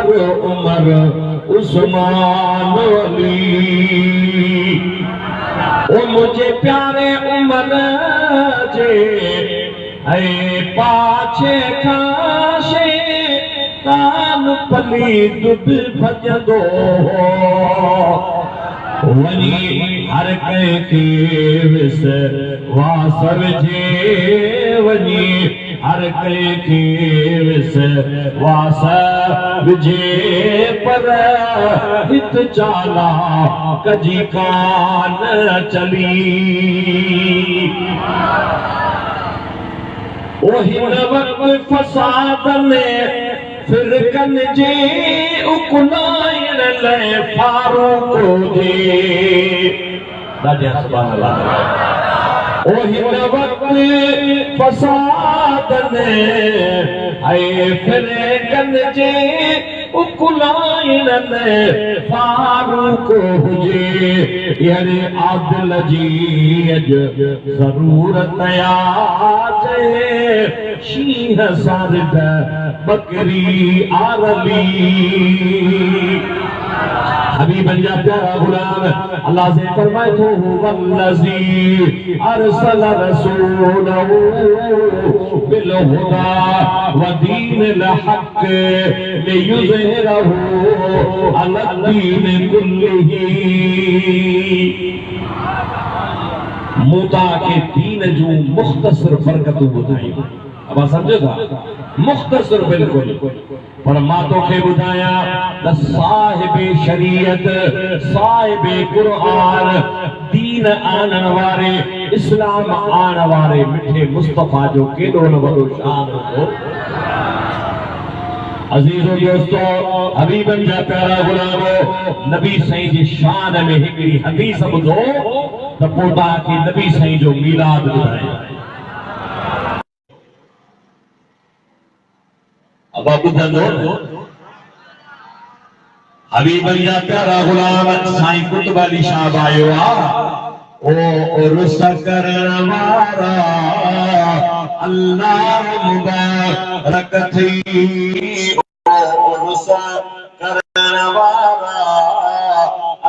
बकर उमर उस्मान अली। ओ मुझे प्यारे उमर जे ऐ पाछे खाशे कान पली दुध भजंदो वनी हर कंहिंखे विश्वास विझे वनी हर कंहिंखे विश्वास विझे पर हित चाला कजी कान चली। ओ हिन वक्त फसाद में फिरकन जे उकुलाइण लाइ फारूक जे ॾाढा सुभान अल्लाह। ओ हिन वक्त फसाद में ऐं फिरकन जे उकुलाइण लाइ फारूक हुजे। यानी आदिल जी अॼु ज़रूरत आहे शींह सारिद बकरी आरली। हबीबन जा प्यारा गुलाम अल्लाह से फरमाए तो वल्लज़ी अरसल रसूलहू बिल हुदा व दीनिल हक़ लियुज़हिरहू अला दीन कुल्लिही। मूता के दीन जो मुख्तसर बरकतूं ॿुधायूं। अब समझो था मुख्तसर बिल्कुल पर मां तोखे ॿुधायां त साहिबे शरीयत साहिबे क़ुरान दीन आणण वारे इस्लाम आणण वारे मिठे मुस्तफा जो केॾो न वॾो शान हो। अज़ीज़ो दोस्तो हबीबन जा प्यारा गुलामो नबी साईं जी शान में हिकड़ी हदीस ॿुधो त पोइ तव्हांखे नबी साईं जो मीलाद ॿुधायां। अब ॿुधंदो हबीबन जा प्यारा गुलाम साईं कुतुब अली शाह आयो आ। ओ रुस करण वारा अल्लाह मुबारक थी। ओ रुस करण वारा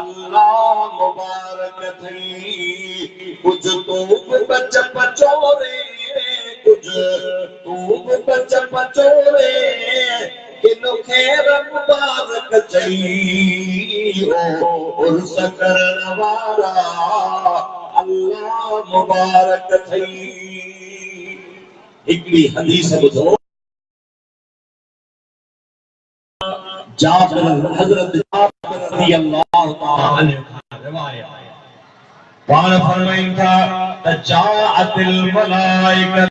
अल्लाह मुबारक थी। कुछ तो बच पचोरे कुछ तू बच पचोरे किनो खैर मुबारक चई। ओ उर्स करण वारा अल्लाह मुबारक थई। हिकड़ी हदीस ॿुधो जाबिर हज़रत जाबिर रज़ियल्लाहु तआला अन्हु रिवायत पाण फरमाइनि था त जाअतिल मलाइका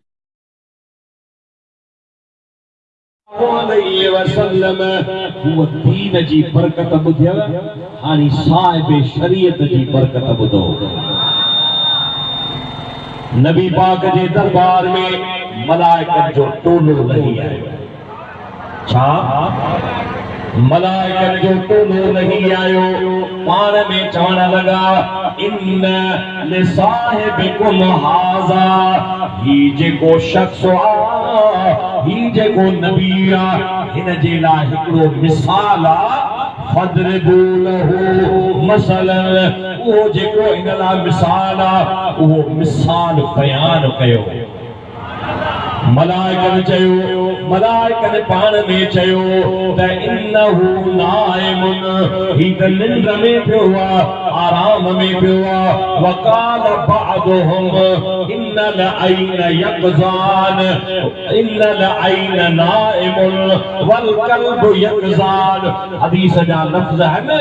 वसल्लम वो दीन जी बरकत ॿुधियव। हाणे साहिब शरीयत जी बरकत ॿुधो। नबी पाक जे दरबार में मलाइकत जो टोलो लही आयो। छा मलाइकत जो टोलो लही आयो पाण में चवण लगा इन्न लिसाहिबिकुम हाज़ा ही जेको शख्स आ ही जेको नबी आ हिन जे लाइ हिकिड़ो मिसाल आ। फदरिबू लहू मसलन वो जेको हिन लाइ मिसाल आ वो मिसाल बयान कयो। मलाइकन चयो मलाइकन पाण में चयो त इन्नहु नाइमुन ही त निंड में पियो आ आराम में पियो आ। वकाल बअदुहुम इन्नल ऐन यक़ज़ान इन्नल ऐन नाइमुन वल क़ल्ब यक़ज़ान। हदीस जा लफ्ज़ आहिनि।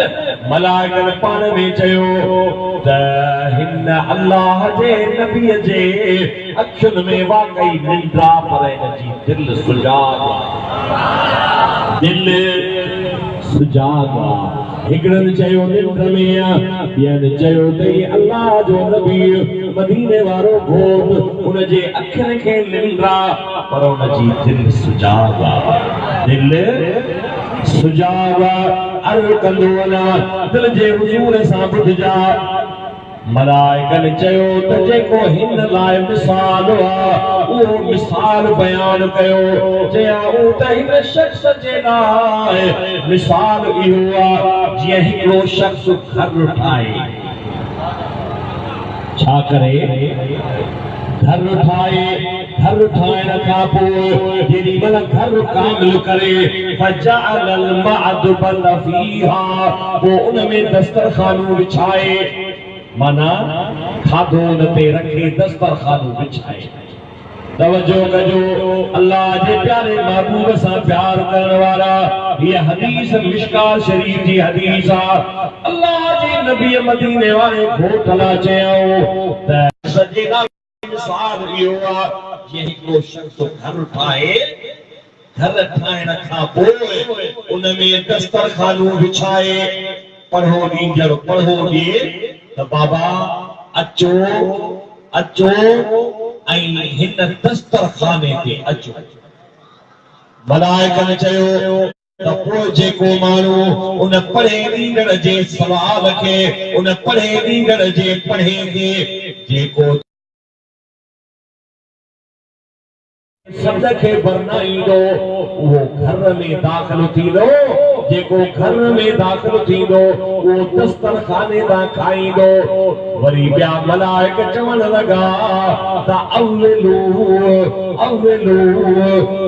मलाइकन पाण में चयो त हिन अल्लाह जे नबी जे अखियुनि में वाकई निंड आ पर हिन जी दिल सुजाग दिल सुजाग हिकिड़नि चयो निंड में आ ॿियनि चयो त अल्लाह जो नबी मदीने वारो घोट उन जे अखियुनि खे निंड आ पर उन जी दिल सुजाग दिल सुजाग अर्ज़ कंदो वञा दिल जे हुजूर सां ॿुधजा मलाइकन चयो त जेको हिन लाइ मिसाल हुआ उहो मिसाल बयान कयो चया उ त हिन शख्स जे लाइ मिसाल इहो आहे जीअं हिकिड़ो शख्स घर ठाहे छा करे घर ठाहिण खां पोइ जेॾी महिल घर कामिल करे फजअल मअदबल फीहा पोइ उन में दस्तरखानू विछाए माना खाधो न ते रखे दस्तरखानू बिछाए तवज्जो कजो अल्लाह जे प्यारे महबूब सां प्यार करण वारा ये हदीस मिशकात शरीफ जी हदीस आहे अल्लाह जे नबी मदीने वाले घोट ला चयो त सजे दा मिसाल इहो आहे जे हिकिड़ो शख्स घर ठाहे घर ठाहिण खां पोइ उन में दस्तरखानू विछाए पढ़ो ॾींदड़ पढ़ो ॾिए त बाबा अचो अचो ऐं हिन दस्तरखाने ते अचो मलाइकन चयो त पोइ जेको माण्हू उन पढ़े ॾींदड़ जे सवाल खे उन पढ़े ॾींदड़ जे पढ़े खे जेको शब्द खे बरनाईंदो उहो घर में दाख़िल थींदो जेको घर में दाख़िल थींदो उहो दस्तरखाने तां खाईंदो वरी ॿिया मलाइक चवण लॻा त अव्वलू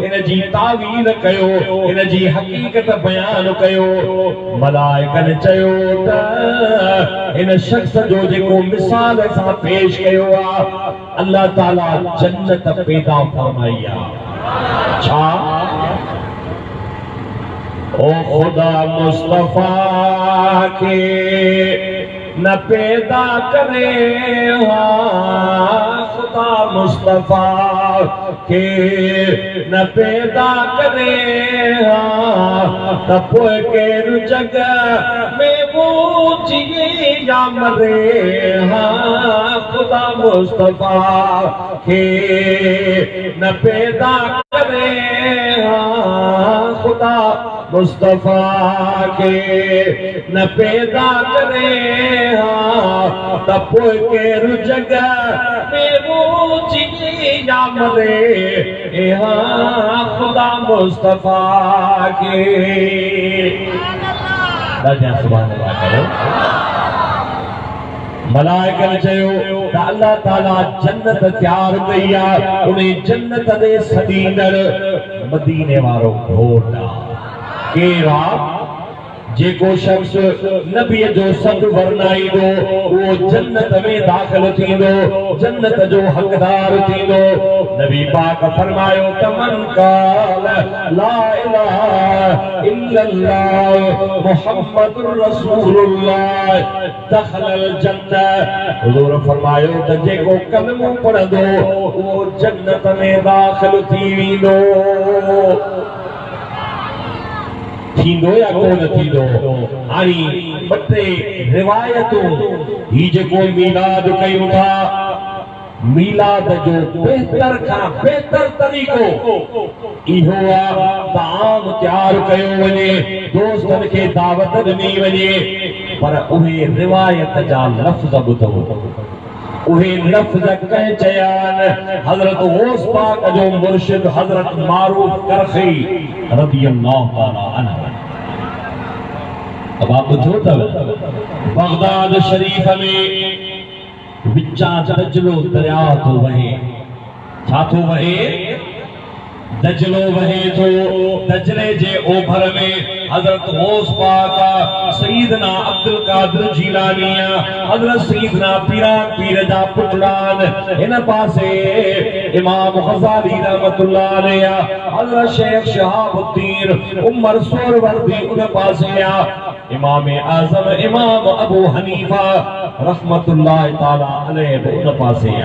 इन जी तावील कयो इन जी हक़ीक़त बयान कयो मलाइकन चयो त इन शख्स जो जेको मिसाल सां पेश कयो आहे अल्लाह ताला जन्नत पैदा फरमाई आहे छा ओ खुदा मुस्तफा के न पैदा करे खुदा मुस्तफा के न पैदा करे त पोइ केरु जग में पूछी या मरे खुदा मुस्तफा के न पैदा करे खुदा मुस्तफा के न पैदा करे त पोइ केरु जग में पूछी या मरे खुदा मुस्तफा के सुभान अल्लाह करो मलाइकन चयो त अल्लाह ताला जन्नत तैयार कई आहे उन जन्नत दे सदींदड़ मदीने वारो घोट केरु आहे जेको शख्स नबीअ जो सद वरनाईंदो उहो जन्नत में दाख़िल थींदो जन्नत जो हक़दार थींदो नबी पाक फरमायो त मन क़ाल ला इलाहा इल्लल्लाह मुहम्मदुर रसूलुल्लाह दख़लल जन्नत हुज़ूर फरमायो त जेको कलमो पढ़ंदो उहो जन्नत में दाख़िल थी वेंदो थींदो या कोन थींदो हाणे ॿ टे रिवायतूं ही जेको मीलाद कयूं था मीलाद जो बेहतर खां बेहतर तरीक़ो इहो आहे ताम तयार कयो वञे दोस्तनि खे दावत ॾिनी वञे पर उहे रिवायत जा लफ़्ज़ ॿुधो उहे लफ़्ज़ कंहिं चया हज़रत गौस पाक जो मुर्शिद हज़रत मारूफ करखी रज़ियल्लाहु ताला अन्हु अब आप ॿुधो अथव बगदाद शरीफ़ में विचां दजलो दरिया थो वहे छा थो वहे दजलो वहे थो दजले जे ओभर में हजरत गौस पाक सईदना अब्दुल कादिर जीलानी हजरत सईदना पीर जा पुटड़ान इन पासे इमाम गज़ाली रहमतुल्लाह अलैह हजरत शेख शहाबुद्दीन उमर सोहरवर्दी उन पासे इमाम आज़म इमाम अबू हनीफा रहमतुल्लाह ताला अलैह उन पासे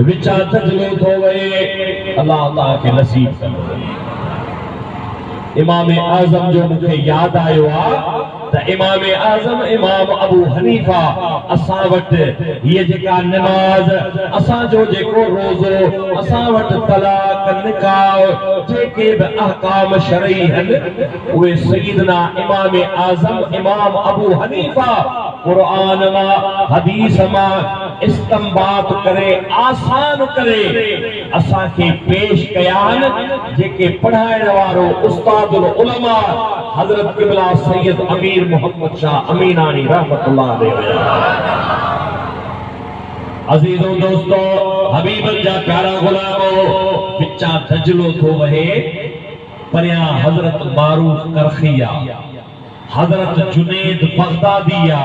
विचा दजलो थो वहे अल्लाह ताला के नसीब करो इमाम आज़म जो मुझे याद आयो त इमाम आज़म इमाम अबू हनीफा असां वटि ये जेका नमाज असां जो जेको रोज़ो असां वटि तलाक तलाक निकाह जेके बि अहकाम शरई हन उहे सईदना इमाम आज़म इमाम अबू हनीफा कुरान मां हदीस मां इस्तिंबात करे आसान करे असां खे पेश कया आहिनि जेके पढ़ाइण वारो उस्तादुल उलमा हज़रत क़िबला सैयद अमीर मोहम्मद शाह अमीनानी रहमतुल्लाह अलैहि। अजीजों दोस्तों हबीबन जा प्यारा गुलामो पिचा दजलो थो वहे परियां हज़रत मारूफ करखिया हज़रत जुनैद बगदादिया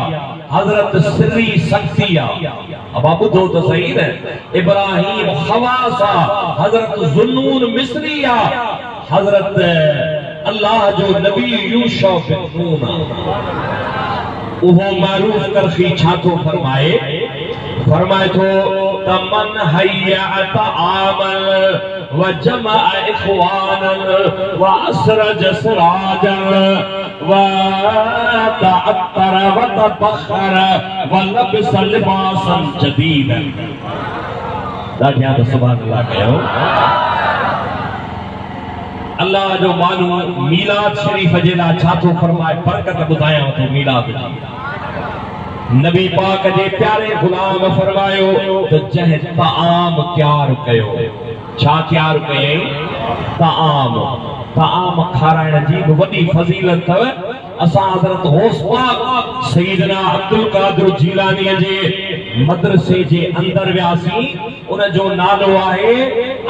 हज़रत सिर्री सक्तिया अब ॿुधो त सही न इब्राहिम खवासा हज़रत ज़ुन्नून मिस्रिया हज़रत अल्लाह जो नबी यूशा बिन नून उहो मारूफ करखी छा थो फरमाए थो तमन हय्या तआमल व जमा इखवानन व असरज सराजन व तअत्तर व तबखर व लबस लिबासन जदीदन। ॾाढिया त सुभान अल्लाह कयो। अल्लाह जो मानू मीलाद शरीफ जे लाइ छा थो फरमाए बरकत ॿुधायां थो मीलाद जी। नबी पाक जे प्यारे गुलाम फरमायो त जंहिं तआम तयार कयो छा तयार कयई तआम खाराइण जी बि वॾी फज़ीलत अथव। असां हज़रत गौस पाक सईदना अब्दुल कादिर जीलानी जे मदरसे जे अंदर वियासीं उन जो नालो आहे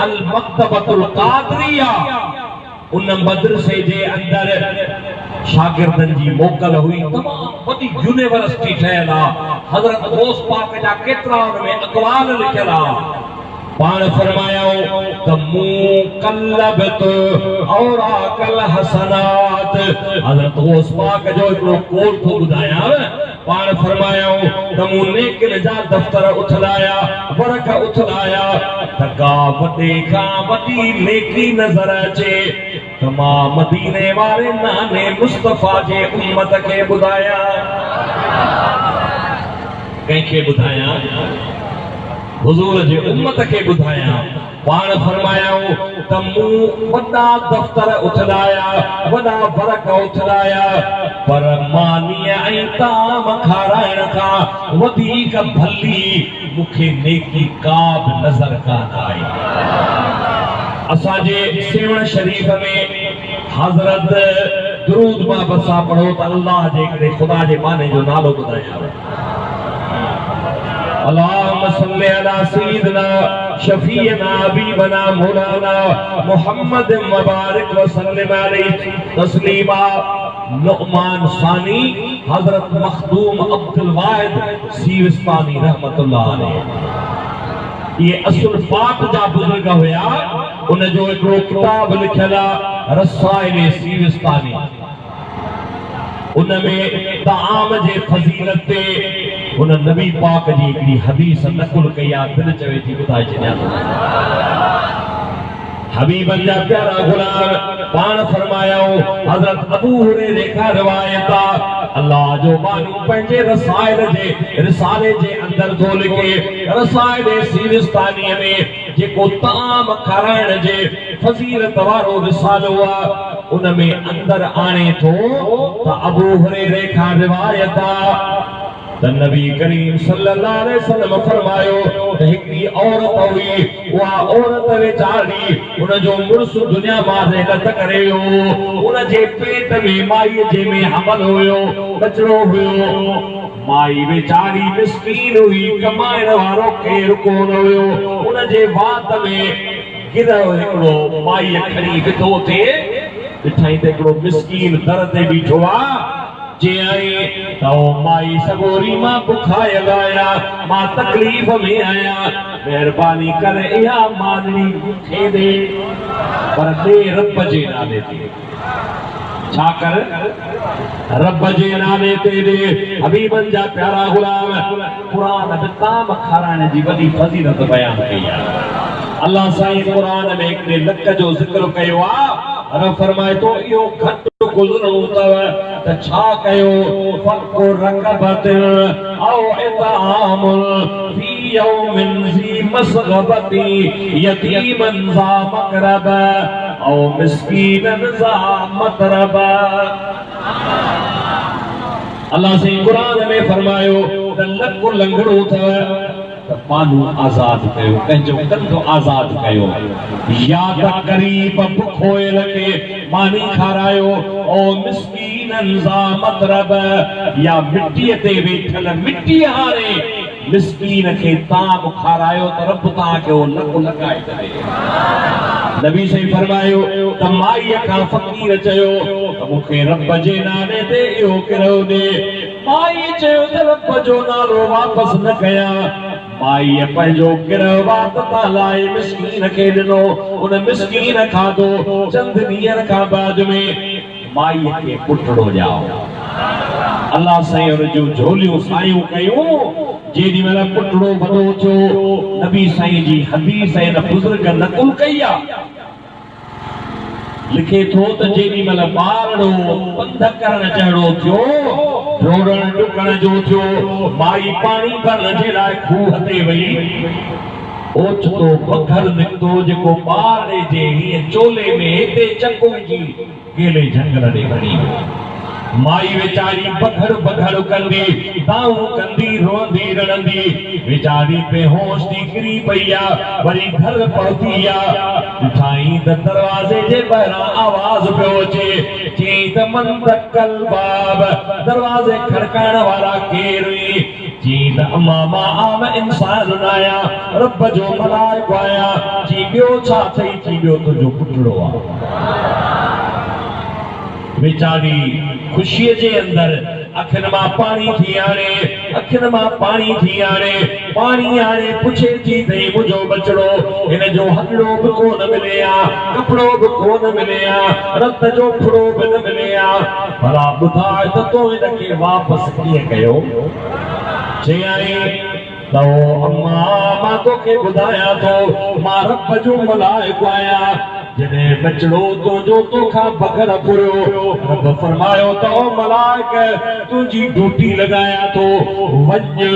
अल मक्तबतुल कादरिया। उन मदरसे जे अंदर शागिर्दन जी मोकल हुई तमाम वॾी यूनिवर्सिटी ठहियल आहे। हज़रत गौस पाक जा केतिरा उन में अक़वाल लिखियल आहे। पाण फरमायो त मुकल्लबत औराकल हसनात हज़रत गौस पाक जो हिकिड़ो कोल थो ॿुधायां। पाण फरमायो त मूं नेकिन जा दफ़्तर उथलाया बरक उथलाया त का वॾे खां वॾी नेकी नज़र अचे त मां मदीने वारे नाने मुस्तफ़ा जे उम्मत खे ॿुधायां कंहिंखे ॿुधायां हुजूर जे उम्मत के बुधाया। पाण फरमायो त मूं वॾा दफ़्तर उथलाया वॾा बरक उथलाया पर मानी ऐं ताम खाराइण खां वधीक भली मूंखे नेकी का बि नज़र कान आई। असांजे सेवण शरीफ में हज़रत दुरूद मां बसा पढ़ो त अल्लाह जे करे खुदा जे माने जो नालो ॿुधायां। अल्लाहुम्मा सल्ली अला सय्यिदना शफीअना हबीबना मौलाना मुहम्मद मुबारक व सल्लिम अलैहि तस्लीमा। नुअमान सानी हज़रत मखदूम अब्दुल वाहिद सीविस्तानी रहमतुल्लाह अलैहि ये असुल पाक जा बुजुर्ग हुया। उन जो हिकिड़ो किताब लिखियल आहे रसाइल सीविस्तानी। उनमें ताम जे फज़ीलत ते उन नबी पाक जी हिकिड़ी हदीस नकुल कई आहे। दिल चवे थी ॿुधाए छॾियां थो। हबीबन जा प्यारा गुलाम पाण फरमायो हज़रत अबू हुरैरा खां रिवायत आहे अल्लाह जो मानू पंहिंजे रिसाले जे अंदर थो लिखे। रसाइल सीविस्तानी में जेको ताम खाराइण जे फज़ीलत वारो रिसालो आहे उन में अंदर आणे थो त अबू हुरैरा खां रिवायत आहे त नबी करीम सल्लल्लाहु अलैहि वसल्लम फरमायो त हिकड़ी औरत हुई उहा औरत वेचारी उन जो मुड़सु दुनिया मां रहलत करे वियो। उन जे पेट में माई जे में हमल हुयो बचड़ो हुयो। माई वेचारी मिस्कीन हुई कमाइण वारो केर कोन हुयो। उन जे वात में गिरह हिकिड़ो माई खणी बिठो थिए ॾिठई त हिकिड़ो मिस्कीन दर ते बीठो आहे। जे आई तो माई सगोरी मां बुखायल आया मां तकलीफ में आया मेहरबानी करे इहा माननी खे दे पर दे रब जे नाले ते छा कर रब जे नाले ते दे। हबीबन जा प्यारा गुलाम कुरान में ताम खाराइण जी वॾी फज़ीलत बयान कई आहे। अल्लाह साईं कुरान में हिकिड़े लक जो ज़िक्र कयो आहे। रब फरमाए तो इहो घटि गुज़रणो अथव त छा कयो फको रंगबत औ इताम फी यौमिन ज़ी मसग़बती यतीमन ज़ा मक़रब औ मिस्कीनन ज़ा मतरब। अल्लाह से कुरान में फरमायो त लको लंगड़ो अथव त मानू आज़ाद कयो, कंहिंजो कंधो आज़ाद कयो, या त ग़रीब बुखोयल खे मानी खारायो ओ मिस्कीनन ज़ा मतरब, या मिट्टीअ ते वेठल मिट्टी हारे मिस्कीन खे ताम खारायो त रब तव्हांखे ओ लको लॻाए ॾे। नबी से फरमायो त माईअ खां फ़क़ीर चयो त मूंखे रब जे नाले ते इहो किरो ॾे। माई चयो त रब जो नालो वापसि न कयां। माईअ पंहिंजो गिरवात तां लाइ मिस्कीन खे ॾिनो, उन मिस्कीन खाधो। चंद ॾींहंनि खां बाद में माईअ खे पुटड़ो ॼाओ। अल्लाह साईं उन जूं झोलियूं सायूं कयूं। जेॾी महिल पुटड़ो वॾो थियो, नबी साईं जी हदीस ऐं बुज़ुर्ग नकुल कई आहे। लिखे थो त जेॾी महिल ॿारड़ो पंध करण जहिड़ो थियो, डोड़ण डुकण जो थियो, माई पाणी भरण जे लाइ खूह ते वई। ओचितो पखर निकितो जेको ॿारड़े जे हीअं चोले में हिते चक विझी केले झंगल ॾे खणी वियो। माई वेचारी बघड़ बघड़ कंदी, दाऊं कंदी, रोंदी रड़ंदी, वेचारी बेहोश थी किरी पई आहे। वरी घर पहुती आहे, ॾिठाई त दरवाज़े जे ॿाहिरां आवाज़ पियो अचे। चई त मन तकल बाब, दरवाज़े खड़काइण वारा केर हुई? चई त अम्मा मां आम इंसान न आहियां, रब जो मलाइको आहियां। चई ॿियो छा अथई? चई ॿियो तुंहिंजो पुटड़ो आहे। बेचारी खुशीअ जे अंदर अखियुनि मां पाणी थी आणे, अखियुनि मां पाणी थी आणे। पाणी आणे पुछे थी तई मुंहिंजो बचड़ो, हिन जो हथड़ो बि कोन मिले आ, कपिड़ो बि कोन मिले आ, रत जो फुड़ो बि न मिले आ। भला ॿुधाए त तो हिनखे वापसि कीअं कयो? चयाई त अम्मा मां तोखे ॿुधायां थो, मां रब जो मलाइको आहियां। जॾहिं बचड़ो तुंहिंजो तोखां बग़ैर पुरियो, रब फरमायो त ओ मलाइक तुंहिंजी ड्यूटी लॻायां थो। वञ।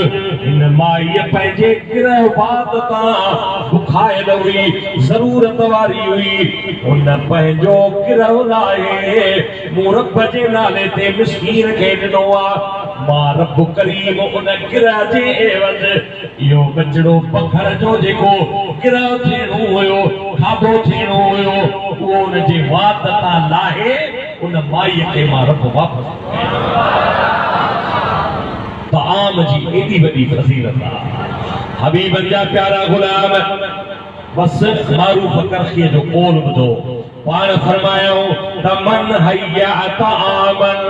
हिन माईअ पंहिंजे गिरहवात तां बुखायल हुई, ज़रूरत वारी हुई। हुन पंहिंजो गिरह लाइ मूं रब जे नाले ते मिस्कीन खे ॾिनो आहे। मां रब करीम उन गिरह जे एवज़ इहो बचड़ो बखर जो जेको गिरह थियणो हुयो, खाधो थियणो हुयो, उहो उन जे वात तां लाहे उन माईअ खे मां रब वापसि त आम जी एॾी वॾी फज़ीलत आहे। हबीबनि जा प्यारा गुलाम, बसि मारूफ़ करख़ीअ जो कौल ॿुधो। पाण फरमायो त मन हैया तआमन,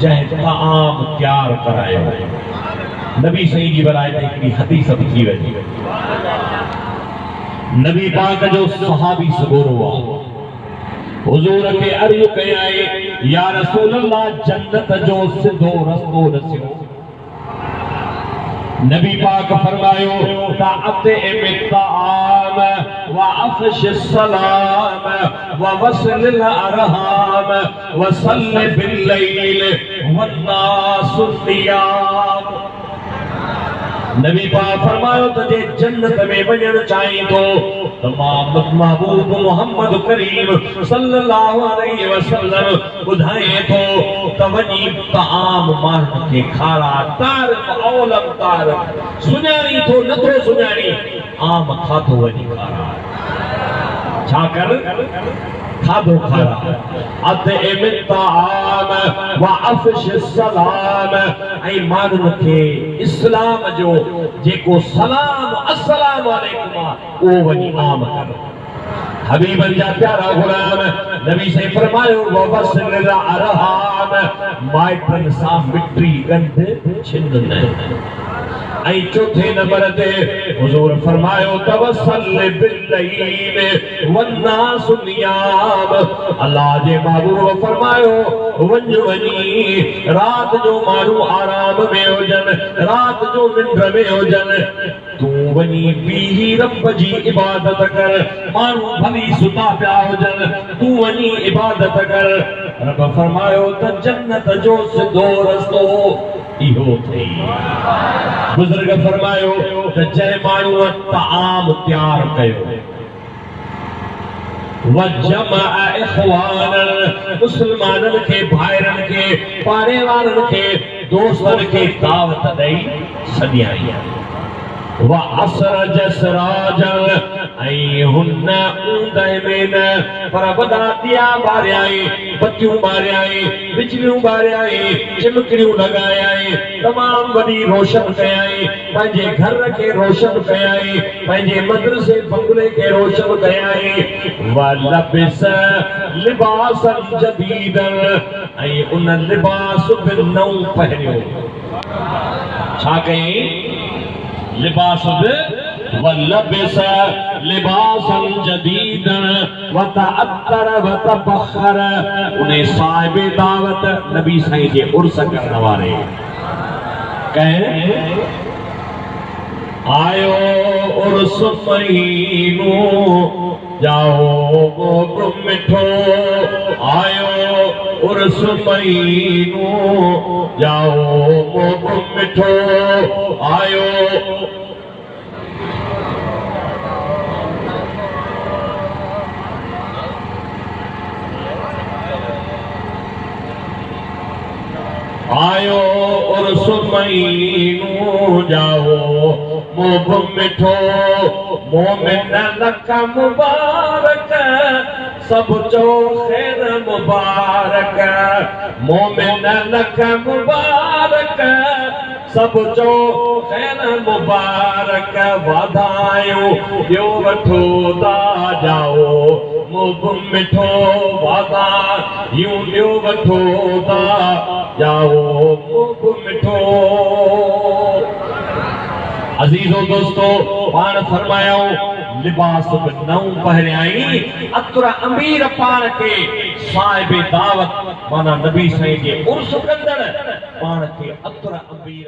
जंहिं तआम तयार करायो। नबी सही जी बराए ते हिकिड़ी हदीस बि थी वई। नबी पाक जो सहाबी सगोरो आहे। हुजूर खे अर्ज़ कयाई, या रसूल अल्लाह, जन्नत जो सिधो रस्तो ॾसियो। नबी पाक फरमायो त अतिम तआम व अफ़श सलाम व वसिल अरहाम व सल्लि बिल्लैल वन्नास नियाम। नबी पाक फरमायो त जे जन्नत में वञण चाहीं थो त महबूब मोहम्मद करीम सल्लल्लाहु अलैहि वसल्लम ॿुधाए थो त वञी तआम माण्हुनि खे खारा। तारिफ़ औलम तारिफ़, सुञाणी थो नथो सुञाणी, आम खाधो वञी खारा। छा कर? खाधो खारा। अतिम तआम व अफ़श सलाम, ऐं माण्हुनि खे इस्लाम जो जेको सलाम अस्सलाम वालेकुम उहो वञी आम कर। हबीबनि जा प्यारा गुलाम, नबी से फरमायो व वसिल अरहाम, माइटनि सां मिठी गंढ छिन न। ऐं चौथे नंबर ते हुजूर फरमायो तवसल बिल्लैल वन्नास नियाम। अल्लाह जे महबूब फरमायो वञ वञी रात जो माण्हू आराम में हुजन, रात जो निंड में हुजन, तू वञी बीही रब जी इबादत कर। माण्हू भली सुता पिया हुजन, तू वञी इबादत कर। रब फरमायो त जन्नत जो सिधो रस्तो इहो थी। बुजुर्ग फरमायो त जंहिं माण्हूअ ताम तयार कयो वजमा इख्वानन मुस्लमानन के भाइरन के पाड़े वारन के दोस्तन के दावत ॾेई सॾियाई व असरज सराजन ऐं हुन ऊंदहि में न पर वॾा दिया ॿारियाई बतियूं ॿारियाई बिजलियूं ॿारियाई चिमकड़ियूं लॻायाई तमामु वॾी रोशन कयाई पंहिंजे घर खे रोशन कयाई पंहिंजे मदरसे बंगले खे रोशन कयाई व लबिस लिबासन जदीदन ऐं उन लिबास बि नओं पहिरियो छा कयईं लिबास वलबिस लिबासन जदीदन वतअत्तर वतबखर उन्हें साहिब दावत नबी साईं जे उर्स करण वारे कहें आयो उर्स महीनो जाओ मिठो आयो उर्स महीनो जाओ मिठो आयो आयो उर्स महीनो जाओ मुब मिठो मोमिन लक मुबारक सब चो खैर मुबारक मोमिन लक मुबारक सब चो खैर मुबारक वाधायूं ॿियो वठो ता जाओ मुब मिठो वाधायूं ॿियो वठो ता जाओ मुब मिठो। अजीजो दोस्तों पाण फरमायाऊं लिबास बि नओं पहिरियाई अतुर अमीर पाण खे साहिब दावत माना नबी साईं जे उर्स कंदड़ पाण खे अतुर अमीर